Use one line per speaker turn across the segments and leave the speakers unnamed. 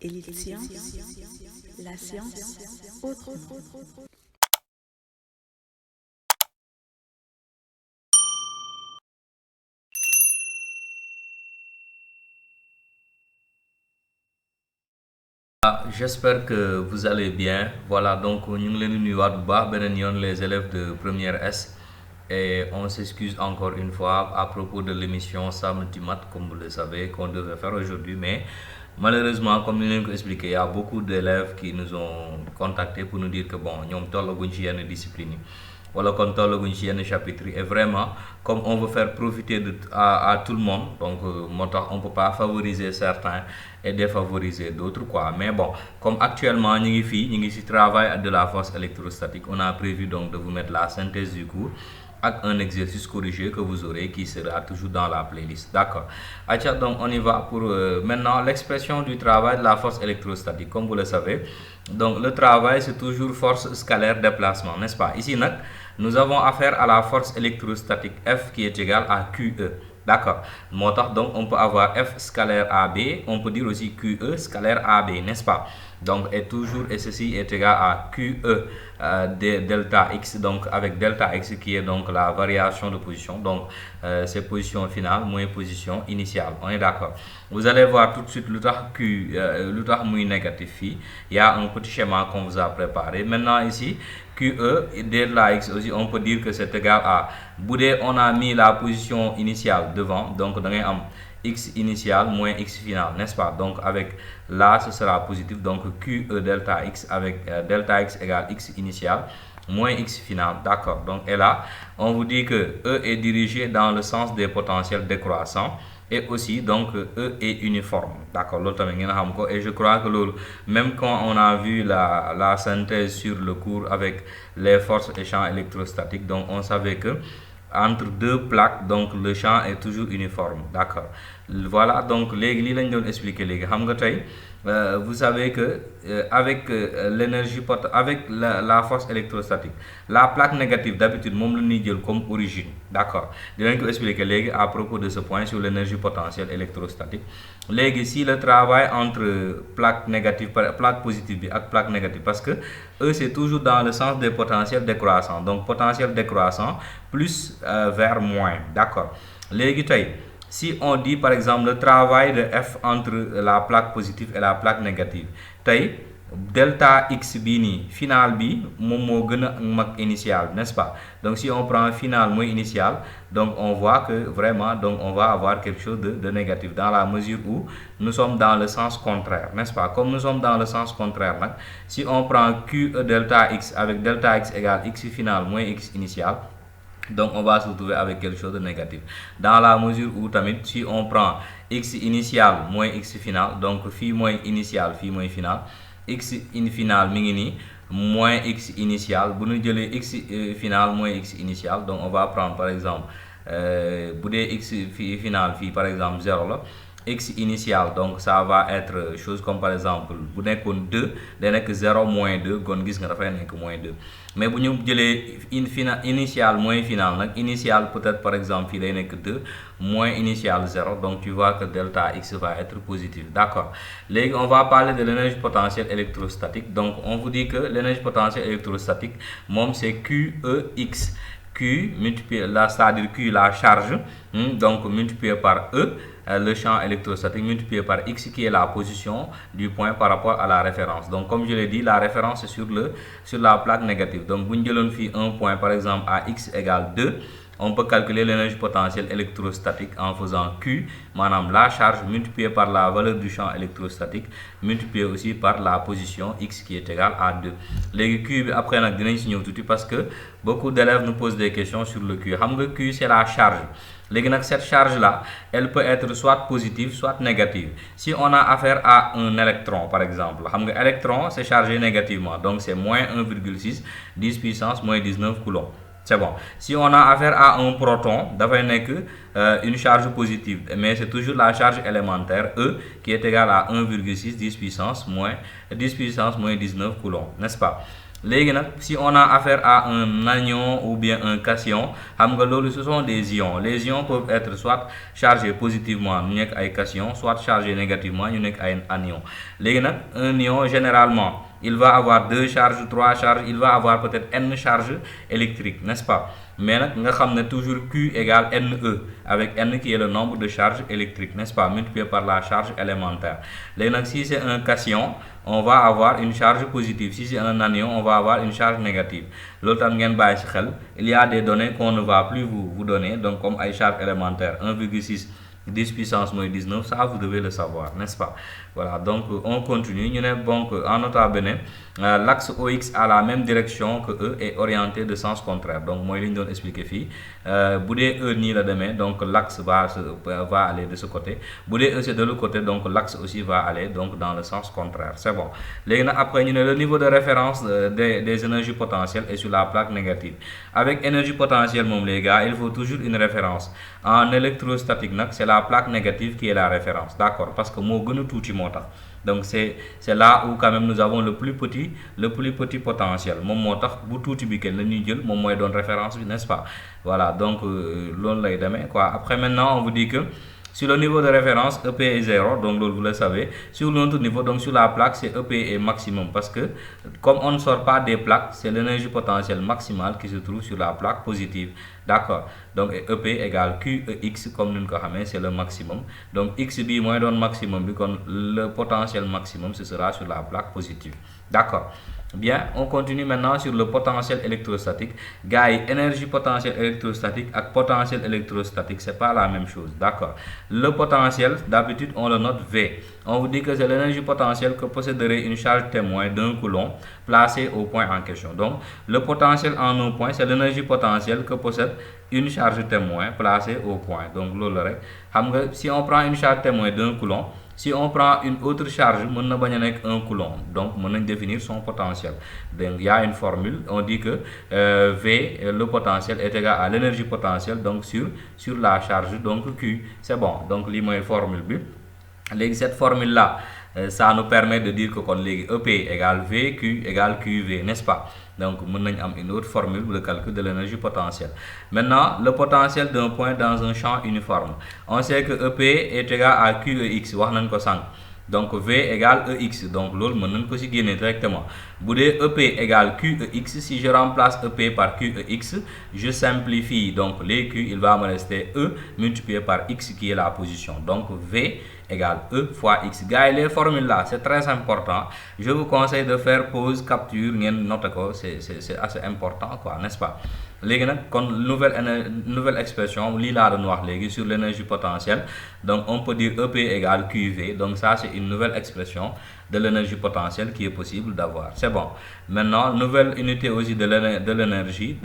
Élite Science, la science autrement.
J'espère que vous allez bien. Voilà, donc nous sommes les élèves de première S et on s'excuse encore une fois à propos de l'émission Sam du Mat, comme vous le savez, qu'on devait faire aujourd'hui. Mais malheureusement, comme nous l'avons expliqué, il y a beaucoup d'élèves qui nous ont contactés pour nous dire que bon, nous avons une discipline. Voilà, kon tollaguñ ci yenn chapitre et vraiment comme on veut faire profiter à tout le monde donc on peut pas favoriser certains et défavoriser d'autres quoi mais bon comme actuellement ñu ngi ci travail de la force électrostatique on a prévu donc de vous mettre la synthèse du cours avec un exercice corrigé que vous aurez qui sera toujours dans la playlist. D'accord. Acha, donc on y va pour maintenant l'expression du travail de la force électrostatique. Comme vous le savez, donc le travail c'est toujours force scalaire déplacement, n'est-ce pas? Ici, nous avons affaire à la force électrostatique F qui est égale à QE. D'accord. Donc on peut avoir F scalaire AB, on peut dire aussi QE scalaire AB, n'est-ce pas? Donc et ceci est égal à QE delta X, donc avec delta X qui est donc la variation de position, donc c'est position finale moins position initiale, on est d'accord. Vous allez voir tout de suite le Q, le négatif, il y a un petit schéma qu'on vous a préparé. Maintenant ici, QE delta X aussi, on peut dire que c'est égal à, boudé on a mis la position initiale devant, donc dans un x initial moins x final, n'est-ce pas? Donc avec là ce sera positif, donc QE delta x avec delta x égale x initial moins x final, d'accord. Donc et là on vous dit que E est dirigé dans le sens des potentiels décroissants et aussi donc E est uniforme, d'accord. Et je crois que même quand on a vu la synthèse sur le cours avec les forces et champs électrostatiques, donc on savait que entre deux plaques, donc le champ est toujours uniforme, d'accord. Voilà, donc les lañ doon expliquer léegi xam nga vous savez que avec l'énergie avec la force électrostatique, la plaque négative d'habitude moom la ñuy jël comme origine, d'accord. Dinañ ko expliquer léegi à propos de ce point sur l'énergie potentielle électrostatique. Léegi si le travail entre plaque négative plaque positive et plaque négative, parce que eux c'est toujours dans le sens des potentiels décroissants, donc potentiel décroissant plus vers moins, d'accord. Léegi si on dit par exemple le travail de F entre la plaque positive et la plaque négative, delta x bini final bi moom moo gën a mag initial, n'est-ce pas? Donc si on prend final moins initial, donc on voit que vraiment donc on va avoir quelque chose de négatif dans la mesure où nous sommes dans le sens contraire, n'est-ce pas? Comme nous sommes dans le sens contraire, si on prend Q delta x avec delta x égale x final moins x initial, donc on va se retrouver avec quelque chose de négatif dans la mesure où si on prend x initial moins x final, donc phi moins initial phi moins final, x in final mi moins x initial, bu ñu jëlee x final moins x initial, donc on va prendre par exemple bu dee x final phi par exemple 0 là, x initial donc ça va être chose comme par exemple bu nekkoon 2 day nekk 0 moins 2 kon gis nga dafay nekk moins 2 mais bu ñu jëlee initial moins final nag initial peut-être par exemple fii day nekk 2 moins initial 0, donc tu vois que delta x va être positif, d'accord. Léegi on va parler de l'énergie potentielle électrostatique, donc on vous dit que l'énergie potentielle électrostatique moom c'est QEX, Q multiplié là, c'est-à-dire Q la charge, donc multiplié par E le champ électrostatique multiplié par x qui est la position du point par rapport à la référence. Donc comme je l'ai dit, la référence est sur la plaque négative. Donc bu ñu jëloon fii un point par exemple à x égale 2, on peut calculer l'énergie potentielle électrostatique en faisant Q, maanaam la charge multipliée par la valeur du champ électrostatique multipliée aussi par la position x qui est égale à 2. Léegi Q bi après nag dinañ si ñëw tuuti parce que beaucoup d'élèves nous posent des questions sur le Q. Xam nga Q c'est la charge. Léegi nag cette charge là elle peut être soit positive soit négative. Si on a affaire à un électron par exemple, xam nga électron c'est chargé négativement, donc c'est moins 1,6 10 puissance moins 19 coulombs. C'est bon. Si on a affaire à un proton, dafay nekk une charge positive, mais c'est toujours la charge élémentaire E qui est égale à 1,6 10 puissance moins 19 coulombs, n'est-ce pas? Si on a affaire à un anion ou bien un cation, ce sont des ions. Les ions peuvent être soit chargés positivement, ñu nekk ay cation, soit chargés négativement, ñu nekk ay anion. Un ion généralement il va avoir 2 charges, 3 charges, il va avoir peut-être n charges électriques, n'est-ce pas? Mais nga xam toujours Q égale NE, avec n qui est le nombre de charges électriques, n'est-ce pas, multiplié par la charge élémentaire. Si c'est un cation, on va avoir une charge positive. Si c'est un anion, on va avoir une charge négative. Il y a des données qu'on ne va plus vous donner, donc comme une charge élémentaire 1,6 10 puissance moins 19, ça vous devez le savoir, n'est-ce pas? Voilà, donc on continue. Donc en nota bene, l'axe OX a la même direction que E est orienté de sens contraire. Donc moi je vais expliquer ici. Boudé E ni la demain, donc l'axe va aller de ce côté. Boudé E c'est de l'autre côté, donc l'axe aussi va aller donc dans le sens contraire. C'est bon. Après, le niveau de référence des énergies potentielles est sur la plaque négative. Avec énergie potentielle, les gars, il faut toujours une référence. En électrostatique, c'est la plaque négative qui est la référence. D'accord? Parce que moi, tout donc c'est là où quand même nous avons le plus petit potentiel. Mon motax bu touti bi ken lañuy jël mom moy donne référence, n'est-ce pas? Voilà, donc l'on lay démé quoi. Après maintenant, on vous dit que sur le niveau de référence, EP est 0, donc vous le savez. Sur l'autre niveau, donc sur la plaque, c'est EP est maximum. Parce que comme on ne sort pas des plaques, c'est l'énergie potentielle maximale qui se trouve sur la plaque positive. D'accord? Donc EP égale QEX, comme nous le savons, c'est le maximum. Donc XB moins le maximum, le potentiel maximum, ce sera sur la plaque positive. D'accord? Bien, on continue maintenant sur le potentiel électrostatique. Gars, énergie potentielle électrostatique et potentiel électrostatique, c'est pas la même chose. D'accord? Le potentiel, d'habitude, on le note V. On vous dit que c'est l'énergie potentielle que posséderait une charge témoin d'un coulomb placée au point en question. Donc, le potentiel en un point, c'est l'énergie potentielle que possède une charge témoin placée au point. Donc, si on prend une charge témoin d'un coulomb, si on prend une autre charge, on n'a pas un coulomb. Donc, on peut définir son potentiel. Donc, il y a une formule. On dit que V, le potentiel, est égal à l'énergie potentielle donc sur la charge, donc Q. C'est bon. Donc, c'est la formule B. Cette formule-là, ça nous permet de dire que EP égale VQ égale QV, n'est-ce pas? Donc, nous avons une autre formule pour le calcul de l'énergie potentielle. Maintenant, le potentiel d'un point dans un champ uniforme. On sait que EP est égal à QEX. Donc, V égale EX. Donc, l'autre, nous pouvons gagner directement. Boudé EP égale QEX. Si je remplace EP par QEX, je simplifie. Donc, les Q, il va me rester E multiplié par X qui est la position. Donc, V égale E fois X. Gars, les formules là, c'est très important. Je vous conseille de faire pause, capture, c'est assez important, quoi, n'est-ce pas? Nouvelle expression, sur l'énergie potentielle. Donc, on peut dire EP égale QV. Donc, ça, c'est une nouvelle expression de l'énergie potentielle qui est possible d'avoir. C'est bon. Maintenant, nouvelle unité aussi de l'énergie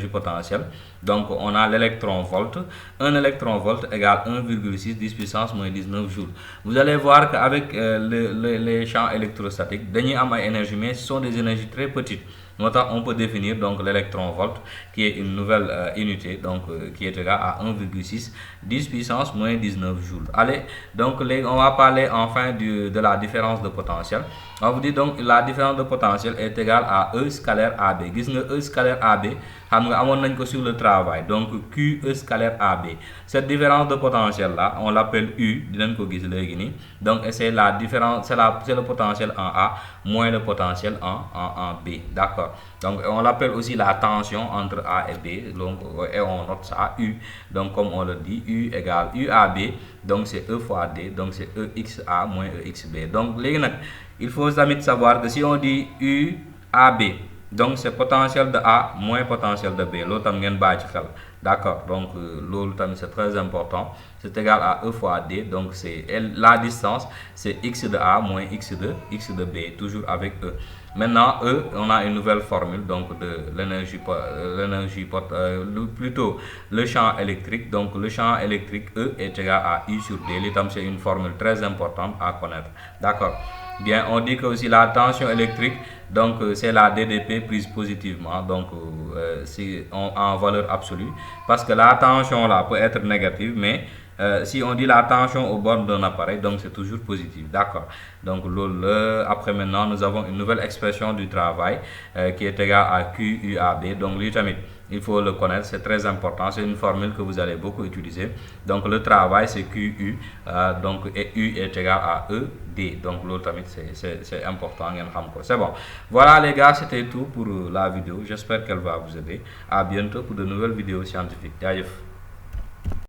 potentielle. Donc, on a l'électron-volt. Un électron-volt égale 1,6 10 puissance moins 19 joules. Vous allez voir qu'avec les champs électrostatiques, énergie, mais ce sont des énergies très petites. On peut définir donc l'électron-volt qui est une nouvelle unité donc qui est égale à 1,6 10 puissance moins 19 joules. Allez, donc on va parler enfin de la différence de potentiel. On vous dit donc la différence de potentiel est égale à E scalaire AB. E scalaire AB, sur le travail. Donc QE scalaire AB. Cette différence de potentiel là, on l'appelle U. Donc c'est la différence, c'est le potentiel en A moins le potentiel en B. D'accord. Donc on l'appelle aussi la tension entre A et B. Donc, et on note ça U. Donc comme on le dit, U égale UAB. Donc c'est E fois D. Donc c'est EXA moins EXB. Donc il faut savoir que si on dit UAB, donc c'est potentiel de A moins potentiel de B. L'autre d'accord. Donc c'est très important. C'est égal à E fois D. Donc c'est la distance, c'est X de A moins X de B, toujours avec E. Maintenant, E, on a une nouvelle formule donc de plutôt le champ électrique. Donc le champ électrique E est égal à I sur D. C'est une formule très importante à connaître. D'accord. Bien, on dit que aussi la tension électrique, donc c'est la DDP prise positivement, donc c'est en valeur absolue, parce que la tension là peut être négative, mais Si on dit la tension au bord d'un appareil, donc c'est toujours positif, d'accord. Donc après maintenant nous avons une nouvelle expression du travail qui est égale à QUAB. Donc lui tamit il faut le connaître, c'est très important, c'est une formule que vous allez beaucoup utiliser. Donc le travail c'est QU, donc et U est égal à ED. Donc l'autre tamit c'est important, c'est bon. Voilà les gars, c'était tout pour la vidéo, j'espère qu'elle va vous aider. À bientôt pour de nouvelles vidéos scientifiques.